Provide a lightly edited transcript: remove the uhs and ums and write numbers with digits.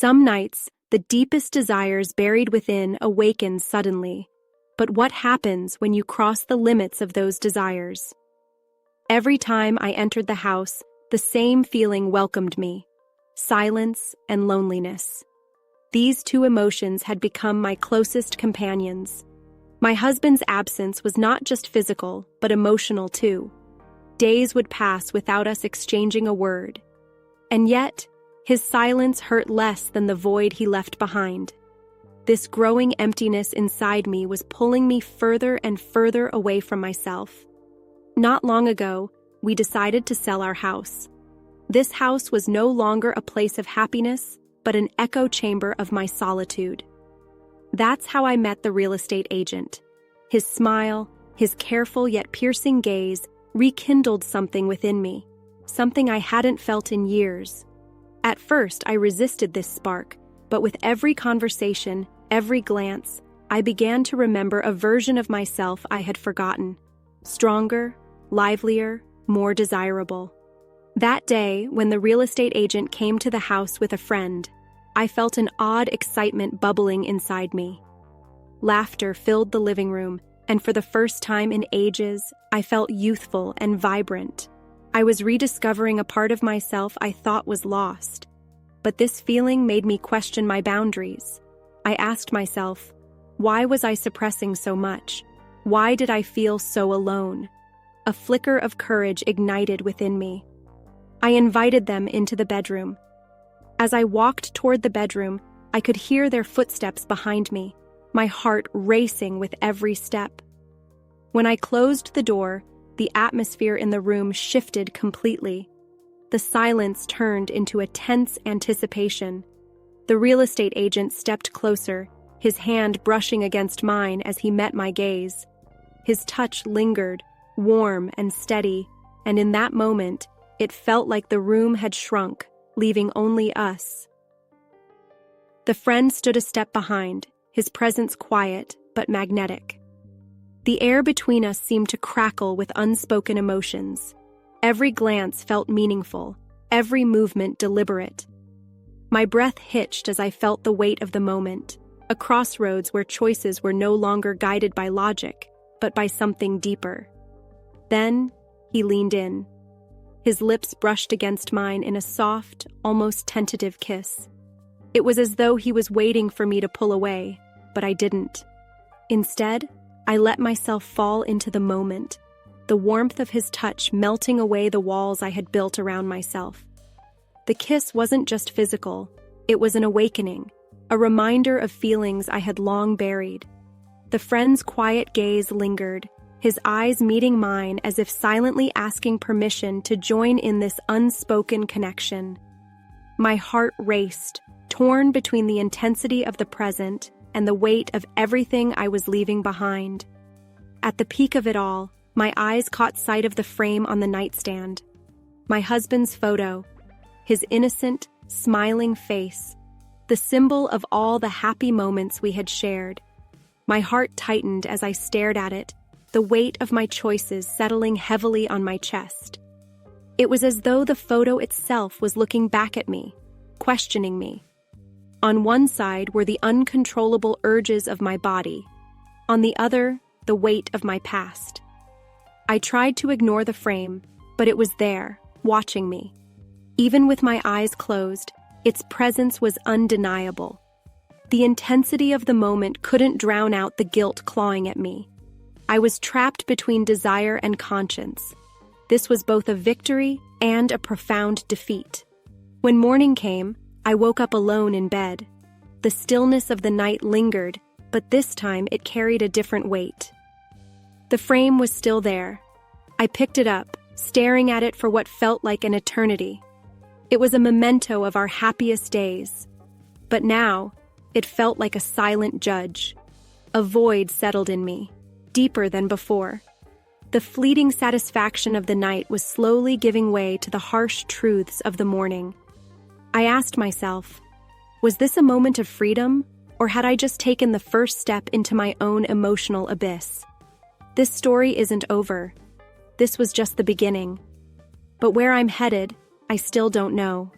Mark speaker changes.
Speaker 1: Some nights, the deepest desires buried within awaken suddenly. But what happens when you cross the limits of those desires? Every time I entered the house, the same feeling welcomed me: silence and loneliness. These two emotions had become my closest companions. My husband's absence was not just physical, but emotional too. Days would pass without us exchanging a word. And yet, his silence hurt less than the void he left behind. This growing emptiness inside me was pulling me further and further away from myself. Not long ago, we decided to sell our house. This house was no longer a place of happiness, but an echo chamber of my solitude. That's how I met the real estate agent. His smile, his careful yet piercing gaze, rekindled something within me, something I hadn't felt in years. At first, I resisted this spark, but with every conversation, every glance, I began to remember a version of myself I had forgotten. Stronger, livelier, more desirable. That day, when the real estate agent came to the house with a friend, I felt an odd excitement bubbling inside me. Laughter filled the living room, and for the first time in ages, I felt youthful and vibrant. I was rediscovering a part of myself I thought was lost. But this feeling made me question my boundaries. I asked myself, why was I suppressing so much? Why did I feel so alone? A flicker of courage ignited within me. I invited them into the bedroom. As I walked toward the bedroom, I could hear their footsteps behind me, my heart racing with every step. When I closed the door, the atmosphere in the room shifted completely. The silence turned into a tense anticipation. The real estate agent stepped closer, his hand brushing against mine as he met my gaze. His touch lingered, warm and steady, and in that moment, it felt like the room had shrunk, leaving only us. The friend stood a step behind, his presence quiet but magnetic. The air between us seemed to crackle with unspoken emotions. Every glance felt meaningful, every movement deliberate. My breath hitched as I felt the weight of the moment, a crossroads where choices were no longer guided by logic, but by something deeper. Then, he leaned in. His lips brushed against mine in a soft, almost tentative kiss. It was as though he was waiting for me to pull away, but I didn't. Instead, I let myself fall into the moment, the warmth of his touch melting away the walls I had built around myself. The kiss wasn't just physical, it was an awakening, a reminder of feelings I had long buried. The friend's quiet gaze lingered, his eyes meeting mine as if silently asking permission to join in this unspoken connection. My heart raced, torn between the intensity of the present and the weight of everything I was leaving behind. At the peak of it all, my eyes caught sight of the frame on the nightstand. My husband's photo, his innocent, smiling face, the symbol of all the happy moments we had shared. My heart tightened as I stared at it, the weight of my choices settling heavily on my chest. It was as though the photo itself was looking back at me, questioning me. On one side were the uncontrollable urges of my body. On the other, the weight of my past. I tried to ignore the frame, but it was there, watching me. Even with my eyes closed, its presence was undeniable. The intensity of the moment couldn't drown out the guilt clawing at me. I was trapped between desire and conscience. This was both a victory and a profound defeat. When morning came, I woke up alone in bed. The stillness of the night lingered, but this time it carried a different weight. The frame was still there. I picked it up, staring at it for what felt like an eternity. It was a memento of our happiest days. But now, it felt like a silent judge. A void settled in me, deeper than before. The fleeting satisfaction of the night was slowly giving way to the harsh truths of the morning. I asked myself, was this a moment of freedom, or had I just taken the first step into my own emotional abyss? This story isn't over. This was just the beginning. But where I'm headed, I still don't know.